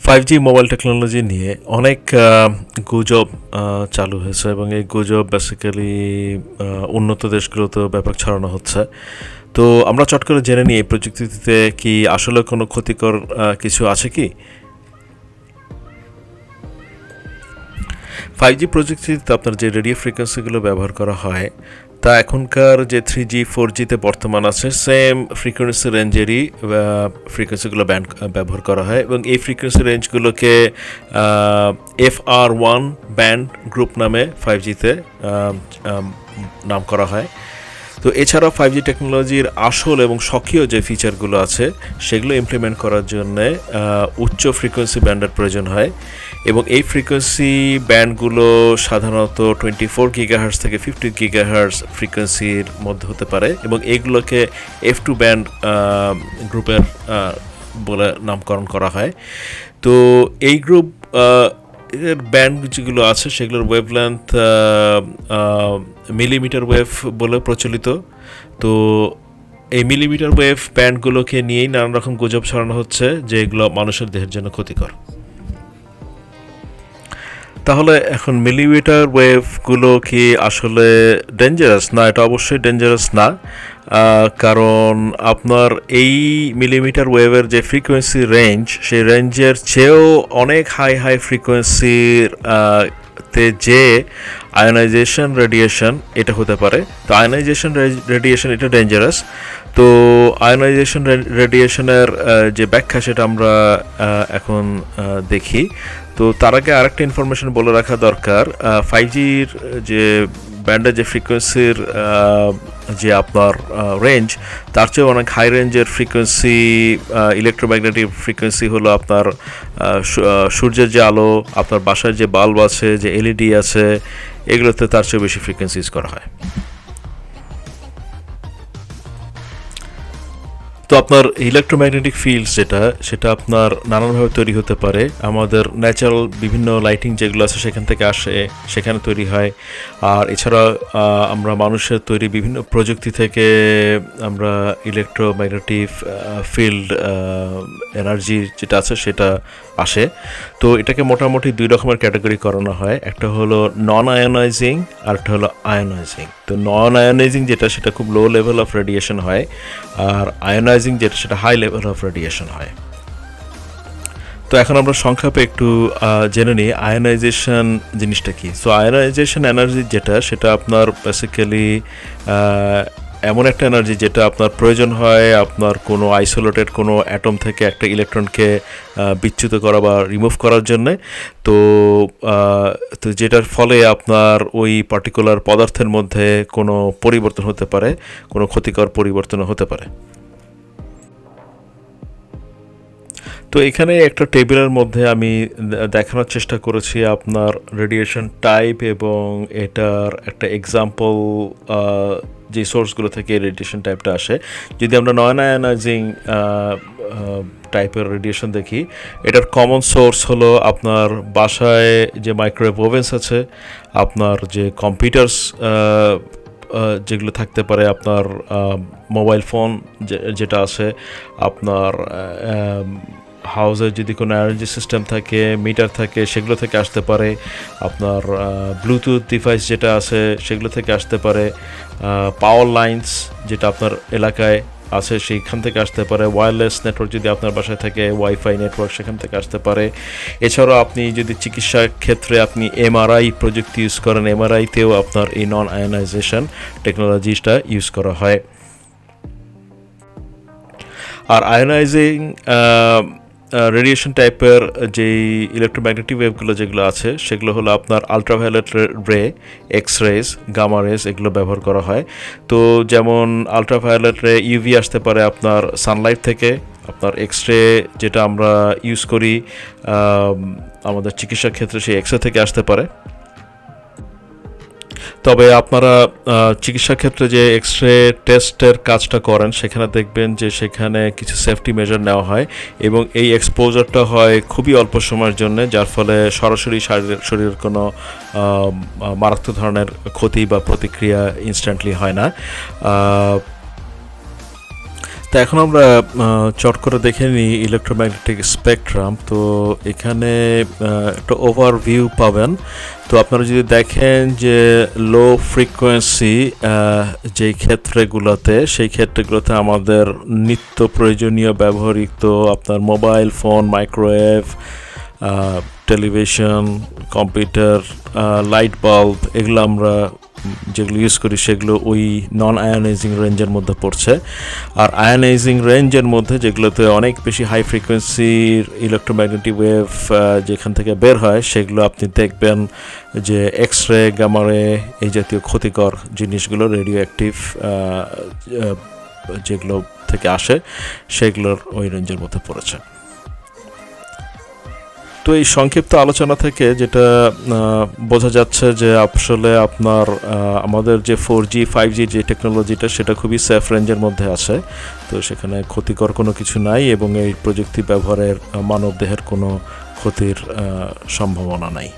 5G mobile technology নিয়ে অনেক গুজব চালু হয়েছে এবং এই গুজব বেসিক্যালি উন্নত দেশগুলোতেও ব্যাপক ছড়ানো হচ্ছে। তো আমরা চট করে জেনে নিই এই প্রযুক্তিতে কি আসলে কোনো ক্ষতিকর কিছু আছে কি। 5G প্রযুক্তিতে আপনার যে রেডিও ফ্রিকোয়েন্সিগুলো ব্যবহার করা হয় তা এখনকার যে 3G 4Gতে বর্তমান আছে সেম ফ্রিকোয়েন্সি রেঞ্জেরই ফ্রিকোয়েন্সিগুলো ব্যবহার করা হয় এবং এই ফ্রিকোয়েন্সি রেঞ্জগুলোকে FR1 ব্যান্ড গ্রুপ নামে 5Gতে নাম করা হয়। তো এছাড়াও 5G টেকনোলজির আসল এবং স্বকীয় যে ফিচারগুলো আছে সেগুলো ইমপ্লিমেন্ট করার জন্যে উচ্চ ফ্রিকোয়েন্সি ব্যান্ডের প্রয়োজন হয় এবং এই ফ্রিকোয়েন্সি ব্যান্ডগুলো সাধারণত 24 গিগাহার্টজ থেকে 50 গিগাহার্টজ ফ্রিকোয়েন্সির মধ্যে হতে পারে এবং এইগুলোকে F2 ব্যান্ড গ্রুপের বলে নামকরণ করা হয়। তো এই গ্রুপ এর ব্যান্ড যেগুলো আছে সেগুলোর ওয়েভলেন্থ মিলিমিটার ওয়েভ বলে প্রচলিত। তো এই মিলিমিটার ওয়েভ ব্যান্ডগুলোকে নিয়েই নানান রকম গুজব ছড়ানো হচ্ছে যে এগুলো মানুষের দেহের জন্য ক্ষতিকর। তাহলে এখন মিলিমিটার ওয়েভগুলো কি আসলে ডেঞ্জারাস? না, এটা অবশ্যই ডেঞ্জারাস না, কারণ আপনার এই মিলিমিটার ওয়েভের যে ফ্রিকোয়েন্সি রেঞ্জ সেই রেঞ্জের চেয়েও অনেক হাই ফ্রিকোয়েন্সির তে যে আয়োনাইজেশন রেডিয়েশন এটা হতে পারে। তো আয়োনাইজেশন রেডিয়েশন এটা ডেঞ্জারাস। তো আয়োনাইজেশন রেডিয়েশনের যে ব্যাখ্যা সেটা আমরা এখন দেখি। তো তার আগে আরেকটা ইনফরমেশন বলে রাখা দরকার, 5Gর যে ব্যান্ডের যে ফ্রিকোয়েন্সির যে আপনার রেঞ্জ তার চেয়ে অনেক হাই রেঞ্জের ফ্রিকোয়েন্সি ইলেকট্রোম্যাগনেটিক ফ্রিকোয়েন্সি হলো আপনার সূর্যের যে আলো, আপনার বাসায় যে বাল্ব আছে, যে এলইডি আছে, এগুলোতে তার চেয়ে বেশি ফ্রিকোয়েন্সি ইউজ করা হয়। তো আপনার ইলেকট্রোম্যাগনেটিক ফিল্ডস সেটা আপনার নানানভাবে তৈরি হতে পারে। আমাদের ন্যাচারাল বিভিন্ন লাইটিং যেগুলো আছে সেখান থেকে আসে, সেখানে তৈরি হয়। আর এছাড়া আমরা মানুষের তৈরি বিভিন্ন প্রযুক্তি থেকে আমরা ইলেকট্রোম্যাগনেটিক ফিল্ড এনার্জি যেটা আছে সেটা আসে। তো এটাকে মোটামুটি দুই রকমের ক্যাটাগরি করানো হয়, একটা হলো নন আয়োনাইজিং আর একটা হলো আয়োনাইজিং। তো নন আয়োনাইজিং যেটা সেটা খুব লো লেভেল অফ রেডিয়েশন হয়, আর আয়োনাইজিং যেটা সেটা হাই লেভেল অফ রেডিয়েশন হয়। তো এখন আমরা সংক্ষেপে একটু জেনে নিই আয়োনাইজেশন জিনিসটা কি। সো আয়োনাইজেশন এনার্জি যেটা সেটা আপনার বেসিক্যালি এমন একটা এনার্জি যেটা আপনার প্রয়োজন হয় আপনার কোনো আইসোলেটেড কোনো অ্যাটম থেকে একটা ইলেকট্রনকে বিচ্যুত করা বা রিমুভ করার জন্যে। তো যেটার ফলে আপনার ওই পার্টিকুলার পদার্থের মধ্যে কোনো পরিবর্তন হতে পারে, কোনো ক্ষতিকর পরিবর্তন হতে পারে। তো এখানে একটা টেবিলের মধ্যে আমি দেখানোর চেষ্টা করেছি আপনার রেডিয়েশন টাইপ এবং এটার একটা এক্সাম্পল যে সোর্সগুলো থেকে রেডিয়েশন টাইপটা আসে। যদি আমরা নন আয়োনাইজিং টাইপের রেডিয়েশন দেখি, এটার কমন সোর্স হলো আপনার বাসায় যে মাইক্রোওয়েভ ওভেন্স আছে, আপনার যে কম্পিউটার্স যেগুলো থাকতে পারে, আপনার মোবাইল ফোন যেটা আছে, আপনার হাউসের যদি কোনো এনার্জি সিস্টেম থাকে, মিটার থাকে, সেগুলো থেকে আসতে পারে। আপনার ব্লুটুথ ডিভাইস যেটা আছে সেগুলো থেকে আসতে পারে। পাওয়ার লাইন্স যেটা আপনার এলাকায় আছে সেইখান থেকে আসতে পারে। ওয়্যারলেস নেটওয়ার্ক যদি আপনার বাসায় থাকে, ওয়াইফাই নেটওয়ার্ক সেখান থেকে আসতে পারে। এছাড়াও আপনি যদি চিকিৎসা ক্ষেত্রে আপনি এমআরআই প্রযুক্তি ইউজ করেন, এমআরআইতেও আপনার এই নন আয়োনাইজেশন টেকনোলজিটা ইউজ করা হয়। আর আয়োনাইজিং রেডিয়েশন টাইপের যেই ইলেকট্রোম্যাগনেটিক ওয়েভগুলো যেগুলো আছে সেগুলো হলো আপনার আলট্রাভায়োলেট রে, এক্স রেজ, গামা রেজ, এগুলো ব্যবহার করা হয়। তো যেমন আলট্রাভায়োলেট রে ইউভি আসতে পারে আপনার সানলাইট থেকে, আপনার এক্স রে যেটা আমরা ইউজ করি আমাদের চিকিৎসা ক্ষেত্রে সেই এক্স রে থেকে আসতে পারে। তবে আপনারা চিকিৎসা ক্ষেত্রে যে এক্স রে টেস্টের কাজটা করেন সেখানে দেখবেন যে সেখানে কিছু সেফটি মেজার নেওয়া হয় এবং এই এক্সপোজারটা হয় খুবই অল্প সময়ের জন্য, যার ফলে সরাসরি শরীরের কোনো মারাত্মক ধরনের ক্ষতি বা প্রতিক্রিয়া ইনস্ট্যান্টলি হয় না। তো এখন আমরা চট করে দেখে নিই ইলেকট্রোম্যাগনেটিক স্পেকট্রাম। তো এখানে একটা ওভারভিউ পাবেন। তো আপনারা যদি দেখেন যে লো ফ্রিকোয়েন্সি যেই ক্ষেত্রগুলোতে, সেই ক্ষেত্রগুলোতে আমাদের নিত্য প্রয়োজনীয় ব্যবহৃত আপনার mobile phone, microwave, television, computer, light bulb, এগুলো আমরা যেগুলো ইউজ করি সেগুলো ওই নন আয়োনাইজিং রেঞ্জের মধ্যে পড়ছে। আর আয়োনাইজিং রেঞ্জের মধ্যে যেগুলোতে অনেক বেশি হাই ফ্রিকোয়েন্সির ইলেকট্রোম্যাগনেটিক ওয়েভ যেখান থেকে বের হয়, সেগুলো আপনি দেখবেন যে এক্স রে, গামা রে, এই জাতীয় ক্ষতিকর জিনিসগুলো, রেডিও অ্যাক্টিভ যেগুলো থেকে আসে, সেগুলোর ওই রেঞ্জের মধ্যে পড়েছে। তো এই সংক্ষিপ্ত আলোচনা থেকে যেটা বোঝা যাচ্ছে যে আসলে আপনার আমাদের যে 4G 5G যে টেকনোলজিটা, সেটা খুবই সেফ রেঞ্জের মধ্যে আছে। তো সেখানে ক্ষতিকর কোনো কিছু নাই এবং এই প্রযুক্তি ব্যবহারের মানবদেহের কোনো ক্ষতির সম্ভাবনা নাই।